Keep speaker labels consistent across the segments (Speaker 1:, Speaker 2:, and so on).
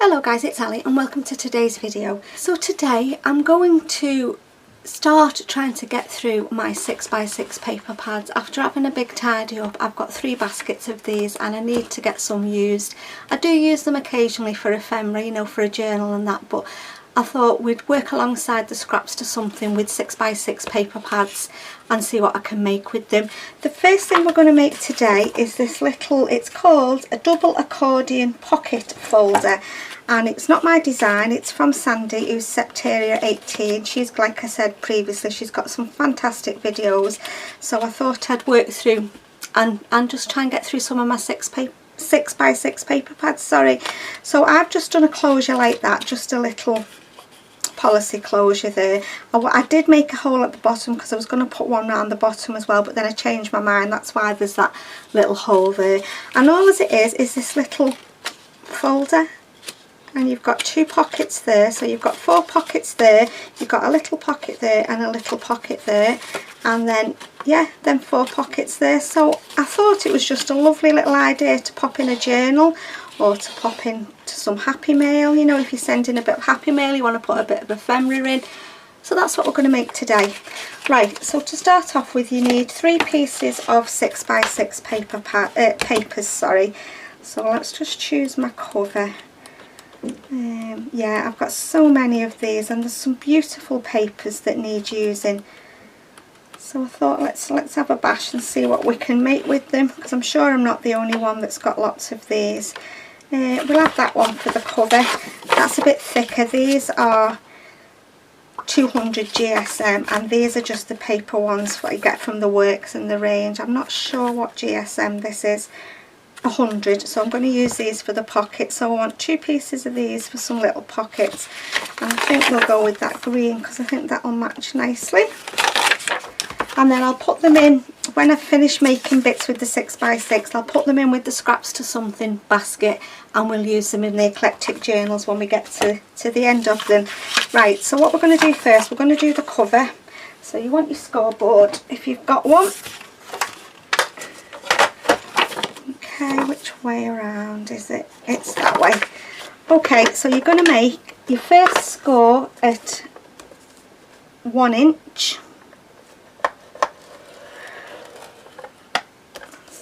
Speaker 1: Hello guys, it's Ali and welcome to today's video. So today I'm going to start trying to get through my 6x6 paper pads. After having a big tidy up, I've got 3 baskets of these and I need to get some used. I do use them occasionally for ephemera, you know, for a journal and that, but I thought we'd work alongside the scraps to something with 6x6 paper pads and see what I can make with them. The first thing we're going to make today is this little, it's called a double accordion pocket folder, and it's not my design, it's from Sandy, who's Septeria 18. She's, like I said previously, she's got some fantastic videos, so I thought I'd work through and just try and get through some of my 6x6 paper pads, sorry. So I've just done a closure like that, just a little policy closure there. I did make a hole at the bottom because I was going to put one around the bottom as well, but then I changed my mind. That's why there's that little hole there. And all as it is this little folder, and you've got 2 pockets there, so you've got 4 pockets there, you've got a little pocket there and a little pocket there, and then then 4 pockets there. So I thought it was just a lovely little idea to pop in a journal or to pop in to some happy mail. You know, if you're sending a bit of happy mail, you want to put a bit of ephemera in. So that's what we're going to make today. Right, so to start off with, you need 3 pieces of 6x6 papers, sorry. So let's just choose my cover. Yeah, I've got so many of these and there's some beautiful papers that need using. So I thought let's have a bash and see what we can make with them, because I'm sure I'm not the only one that's got lots of these. We'll have that one for the cover. That's a bit thicker. These are 200 GSM and these are just the paper ones what you get from the Works and the range. I'm not sure what GSM this is. 100, so I'm going to use these for the pockets. So I want 2 pieces of these for some little pockets, and I think we'll go with that green because I think that will match nicely. And then I'll put them in, when I finish making bits with the 6x6, I'll put them in with the scraps to something basket and we'll use them in the eclectic journals when we get to the end of them. Right, so what we're going to do first, we're going to do the cover. So you want your scoreboard if you've got one. Okay, which way around is it? It's that way. Okay, so you're going to make your first score at 1 inch.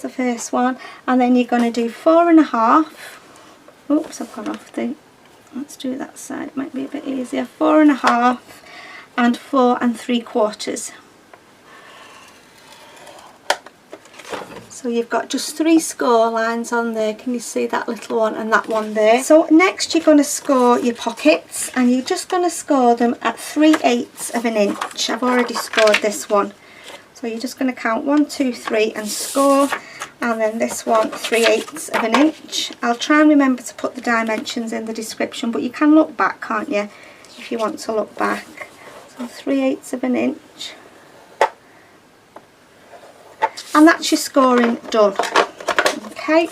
Speaker 1: The first one, and then you're going to do 4.5. Oops, I've gone off the, let's do that side, it might be a bit easier. 4.5 and 4 3/4. So you've got just 3 score lines on there. Can you see that little one and that one there? So next you're going to score your pockets, and you're just going to score them at 3/8 of an inch. I've already scored this one. So you're just going to count 1, 2, 3 and score, and then this one 3/8 of an inch. I'll try and remember to put the dimensions in the description, but you can look back, can't you, if you want to look back. So 3/8 of an inch, and that's your scoring done. Okay,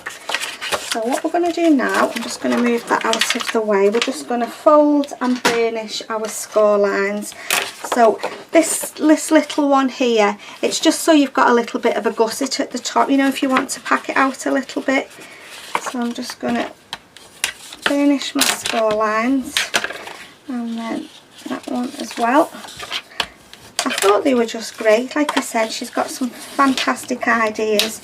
Speaker 1: so what we're going to do now, I'm just going to move that out of the way. We're just going to fold and burnish our score lines. So this little one here, it's just so you've got a little bit of a gusset at the top, you know, if you want to pack it out a little bit. So I'm just going to burnish my score lines, and then that one as well. I thought they were just great. Like I said, she's got some fantastic ideas,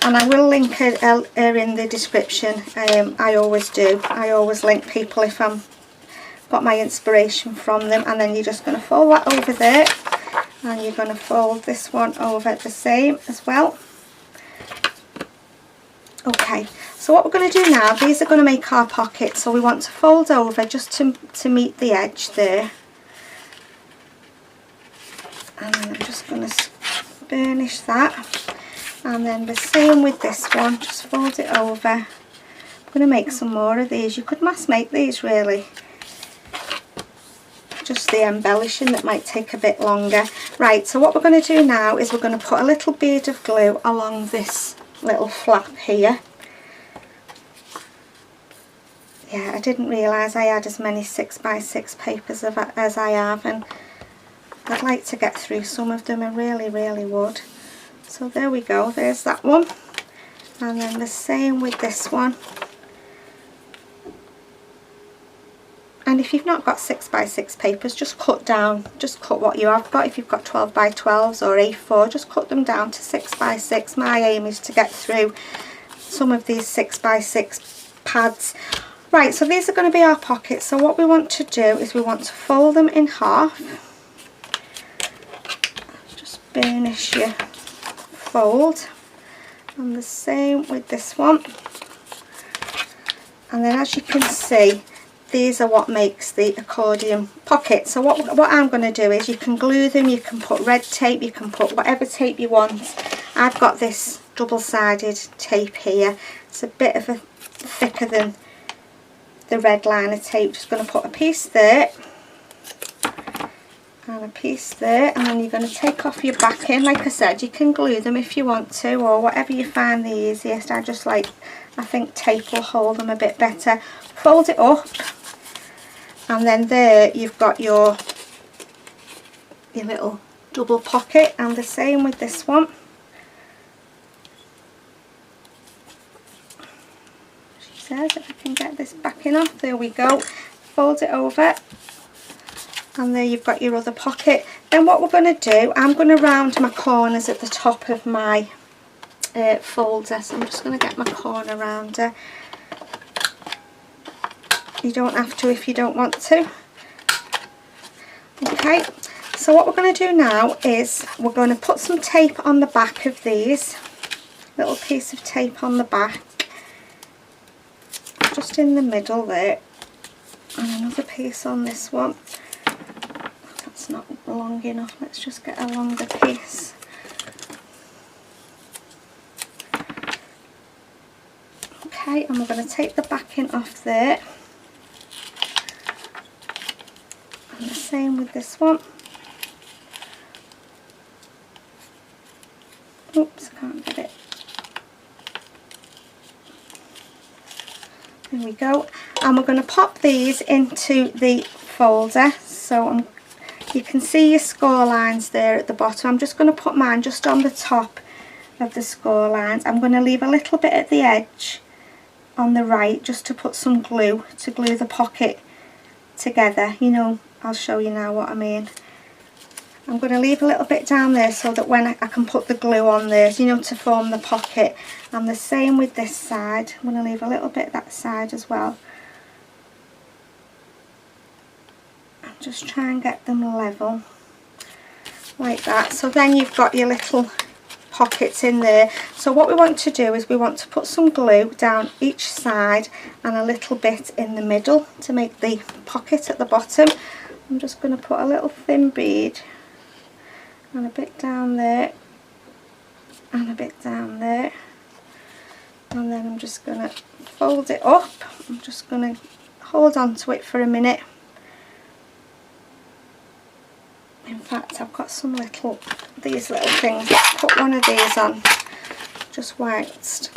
Speaker 1: and I will link her in the description. I always do. I always link people if I'm got my inspiration from them. And then you're just going to fold that over there, and you're going to fold this one over the same as well. Okay, so what we're going to do now, these are going to make our pockets, so we want to fold over just to meet the edge there. And then I'm just going to burnish that, and then the same with this one, just fold it over. I'm going to make some more of these. You could mass make these really, just the embellishing that might take a bit longer. Right, so what we're going to do now is we're going to put a little bead of glue along this little flap here. Yeah, I didn't realise I had as many 6x6 papers as I have, and I'd like to get through some of them, I really would. So there we go, there's that one, and then the same with this one. and if you've not got 6x6 papers, just cut down, just cut what you have got. If you've got 12x12s or A4, just cut them down to 6x6. My aim is to get through some of these 6x6 pads. Right, so these are going to be our pockets. So what we want to do is we want to fold them in half. Just burnish your fold, and the same with this one. And then, as you can see, these are what makes the accordion pocket. So what I'm going to do is, you can glue them, you can put red tape, you can put whatever tape you want. I've got this double-sided tape here. It's a bit of a thicker than the red liner tape. Just going to put a piece there and a piece there, and then you're going to take off your backing. Like I said, you can glue them if you want to, or whatever you find the easiest. I think tape will hold them a bit better. Fold it up, and then there you've got your little double pocket, and the same with this one. She says, if I can get this backing off, there we go. Fold it over, and there you've got your other pocket. Then what we're going to do, I'm going to round my corners at the top of my folder. So I'm just going to get my corner rounder. You don't have to if you don't want to. Okay, so what we're going to do now is we're going to put some tape on the back of these. Little piece of tape on the back, just in the middle there, and another piece on this one. That's not long enough, let's just get a longer piece. Okay, and we're going to take the backing off there, and the same with this one. Oops, I can't get it. There we go, and we're going to pop these into the folder. So you can see your score lines there at the bottom. I'm just going to put mine just on the top of the score lines. I'm going to leave a little bit at the edge on the right, just to put some glue to glue the pocket together. You know, I'll show you now what I mean. I'm going to leave a little bit down there so that when I can put the glue on there, you know, to form the pocket. And the same with this side. I'm going to leave a little bit that side as well. And just try and get them level like that. So then you've got your little pockets in there. So what we want to do is we want to put some glue down each side and a little bit in the middle to make the pocket at the bottom. I'm just going to put a little thin bead and a bit down there and a bit down there, and then I'm just going to fold it up. I'm just going to hold on to it for a minute. In fact, I've got some these little things. Let's put one of these on just whilst.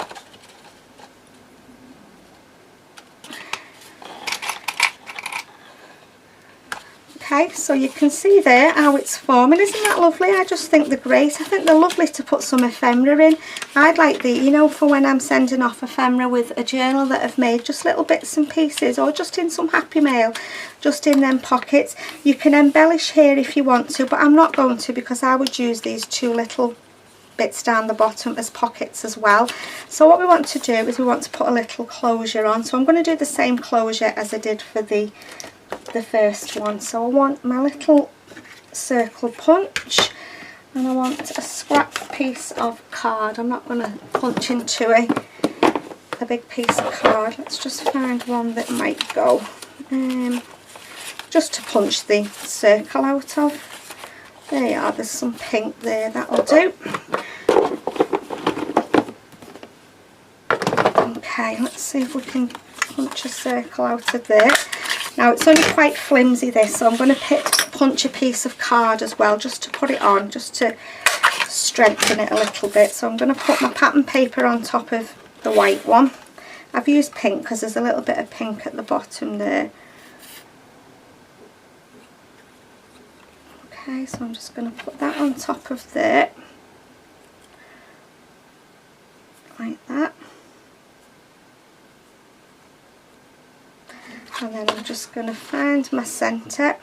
Speaker 1: Okay, so you can see there how it's forming. Isn't that lovely? I just think they're great. I think they're lovely to put some ephemera in. I'd like the, you know, for when I'm sending off ephemera with a journal that I've made, just little bits and pieces, or just in some happy mail, just in them pockets. You can embellish here if you want to, but I'm not going to, because I would use these two little bits down the bottom as pockets as well. So what we want to do is we want to put a little closure on. So I'm going to do the same closure as I did for the first one. So I want my little circle punch, and I want a scrap piece of card. I'm not going to punch into a big piece of card. Let's just find one that might go, just to punch the circle out of. There you are, there's some pink there, that'll do. Okay, let's see if we can punch a circle out of there. Now it's only quite flimsy this, so I'm going to punch a piece of card as well, just to put it on, just to strengthen it a little bit. So I'm going to put my pattern paper on top of the white one. I've used pink because there's a little bit of pink at the bottom there. Okay, so I'm just going to put that on top of there, like that. And then I'm just going to find my centre.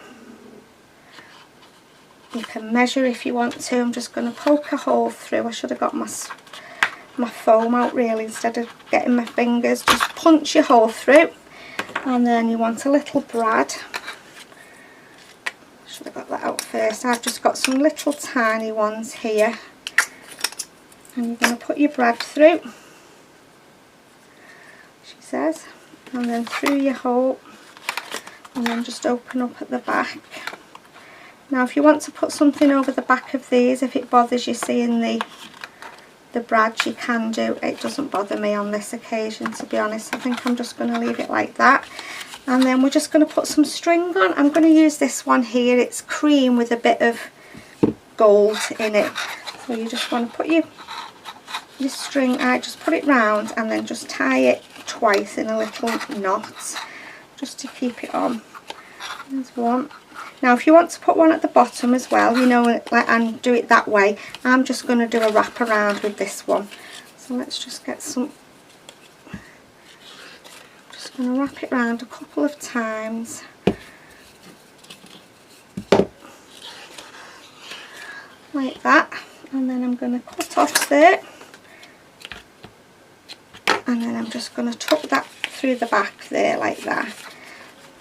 Speaker 1: You can measure if you want to. I'm just going to poke a hole through. I should have got my foam out really instead of getting my fingers. Just punch your hole through, and then you want a little brad. Should have got that out first. I've just got some little tiny ones here, and you're going to put your brad through, she says, and then through your hole, and then just open up at the back. Now if you want to put something over the back of these, if it bothers you seeing the brads, you can do. It doesn't bother me on this occasion, to be honest. I think I'm just going to leave it like that. And then we're just going to put some string on. I'm going to use this one here. It's cream with a bit of gold in it. So you just want to put your string out, just put it round, and then just tie it twice in a little knot just to keep it on. There's one. Now if you want to put one at the bottom as well, you know, and do it that way, I'm just going to do a wrap around with this one. So let's just get some, just going to wrap it around a couple of times. Like that. And then I'm going to cut off there. And then I'm just going to tuck that through the back there like that.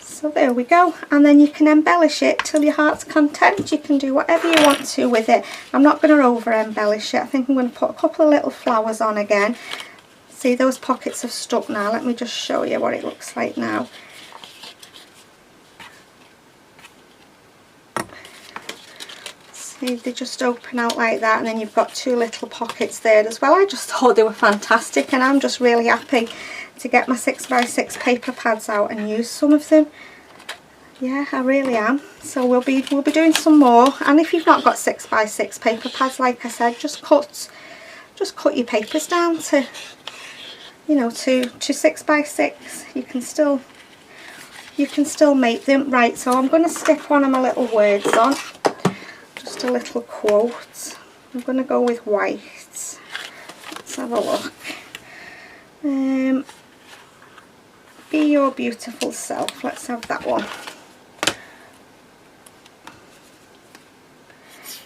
Speaker 1: So there we go, and then you can embellish it till your heart's content. You can do whatever you want to with it. I'm not going to over embellish it. I think I'm going to put a couple of little flowers on again. See, those pockets have stuck now. Let me just show you what it looks like now. See, they just open out like that, and then you've got two little pockets there as well. I just thought they were fantastic, and I'm just really happy to get my 6x6 paper pads out and use some of them. Yeah, I really am. So we'll be doing some more. And if you've not got 6x6 paper pads, like I said, just cut your papers down to, you know, to 6x6. You can still make them. Right, so I'm going to stick one of my little words on. Just a little quote. I'm going to go with white. Let's have a look. Be your beautiful self. Let's have that one.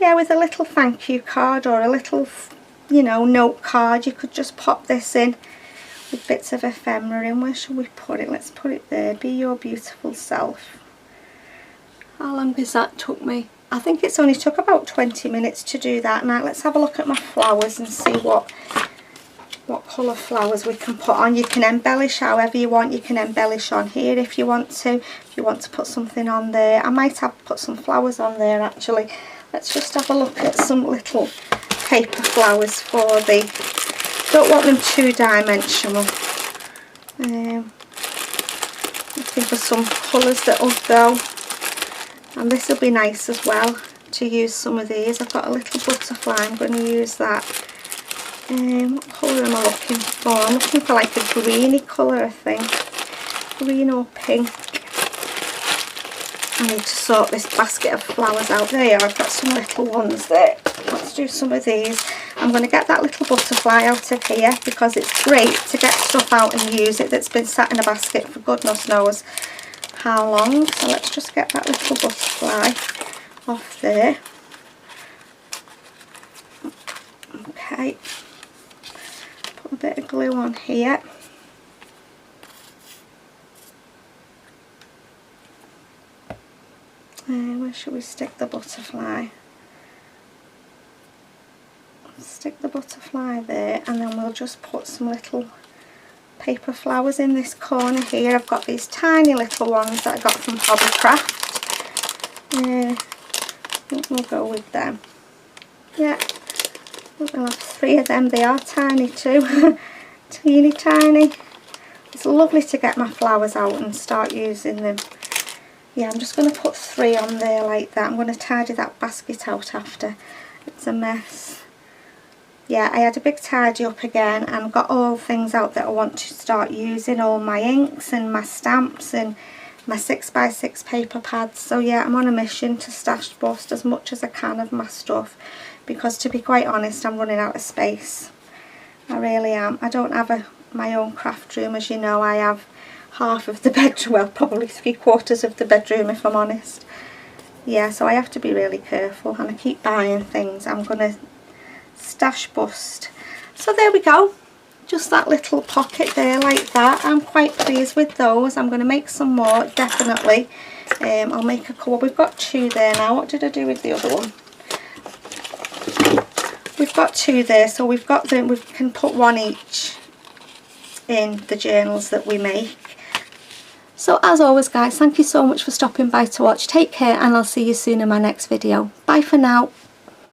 Speaker 1: Yeah, with a little thank you card or a little, you know, note card, you could just pop this in with bits of ephemera in. Where should we put it? Let's put it there. Be your beautiful self. How long has that took me? I think it's only took about 20 minutes to do that. Now let's have a look at my flowers and see what colour flowers we can put on. You can embellish however you want. You can embellish on here if you want to. If you want to put something on there. I might have put some flowers on there actually. Let's just have a look at some little paper flowers for the... Don't want them two-dimensional. Looking for some colours that'll go. And this will be nice as well to use some of these. I've got a little butterfly. I'm going to use that. What colour am I looking for? I'm looking for like a greeny colour, I think. Green or pink. I need to sort this basket of flowers out. There you are, I've got some little ones there. Let's do some of these. I'm going to get that little butterfly out of here because it's great to get stuff out and use it that's been sat in a basket for goodness knows how long. So let's just get that little butterfly off there. Okay. Put a bit of glue on here. Where should we stick the butterfly? Stick the butterfly there, and then we'll just put some little paper flowers in this corner here. I've got these tiny little ones that I got from Hobbycraft. I think we'll go with them. Yeah, I think we'll have 3 of them. They are tiny too. Teeny tiny. It's lovely to get my flowers out and start using them. Yeah, I'm just going to put 3 on there like that. I'm going to tidy that basket out after. It's a mess. Yeah, I had a big tidy up again and got all things out that I want to start using. All my inks and my stamps and my 6x6 paper pads. So yeah, I'm on a mission to stash bust as much as I can of my stuff. Because to be quite honest, I'm running out of space. I really am. I don't have my own craft room, as you know. I have half of the bedroom, well probably 3/4 of the bedroom if I'm honest. Yeah, so I have to be really careful, and I keep buying things I'm going to stash bust. So there we go, just that little pocket there like that. I'm quite pleased with those. I'm going to make some more, definitely. I'll make a couple. We've got 2 there now. What did I do with the other one? We've got 2 there, so we've got them. We can put 1 each in the journals that we make. So as always guys, thank you so much for stopping by to watch. Take care, and I'll see you soon in my next video. Bye for now.